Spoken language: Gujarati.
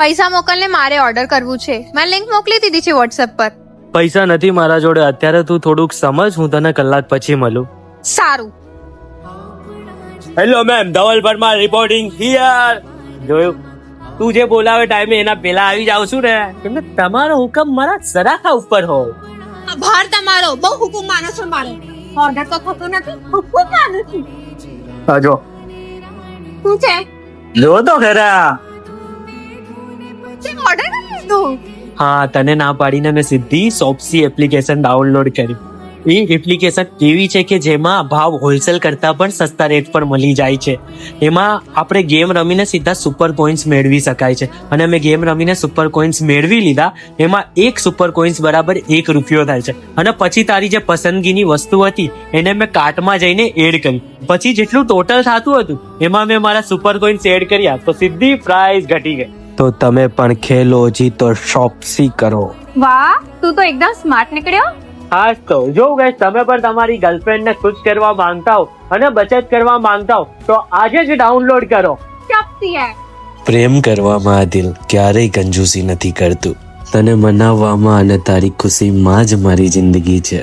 પૈસા મોકલ ને, મારે ઓર્ડર કરવું છે. મેં લિંક મોકલી દીધી છે વોટ્સએપ પર. પૈસા નથી મારા જોડે અત્યારે. તું થોડુંક સમજ, હું તને કલાક પછી મળું. સારું. Hello ma'am, Dhaval Parmar reporting here. જોયું, તું જે બોલાવે ટાઈમે એના પેલા આવી જાવ છું ને, કેમ તમારો હુકમ મારા સરાખા ઉપર હોય. આભાર તમારો, બહુ હુકમ માનો છો મારો. ઓર્ડર તો થતો નથી, હુકમ માનું છું. જો શું છે? જો તો ખરા. તે ઓર્ડર કરી લીધું? હા, તને ના પાડીને મેં સીધી સોપ્સી એપ્લિકેશન ડાઉનલોડ કરી. એ એપ્લિકેશન કેવી છે કે જેમાં ભાવ હોલસેલ કરતા પણ સસ્તા રેટ પર મળી જાય છે. એમાં આપણે ગેમ રમીને સીધા સુપર કોઈન્સ મેળવી શકાય છે. અને મેં ગેમ રમીને સુપર કોઈન્સ મેળવી લીધા. એમાં એક સુપર કોઈન્સ બરાબર 1 રૂપિયો થાય છે. અને પછી તારી જે પસંદગીની વસ્તુ હતી એને મેં કાર્ટમાં જઈને એડ કરી. પછી જેટલું ટોટલ થતું હતું એમાં મેં મારા સુપર કોઈન્સ એડ કર્યા તો સીધી પ્રાઇસ ઘટી ગઈ. તો તમે પણ ખેલો જીતો શોપ્સી કરો. વાહ, તું તો એકદમ સ્માર્ટ નીકળ્યો. હા તો જો ગાઈસ, તમે પણ તમારી ગર્લફ્રેન્ડને ખુશ કરવા માંગતા હો અને બચત કરવા માંગતા હો તો આજે જ ડાઉનલોડ કરો ચોપસી એપ. પ્રેમ કરવામાં આ દિલ ક્યારેય કંજૂસી નથી કરતું. તને મનાવવામાં અને તારી ખુશીમાં જ મારી જિંદગી છે.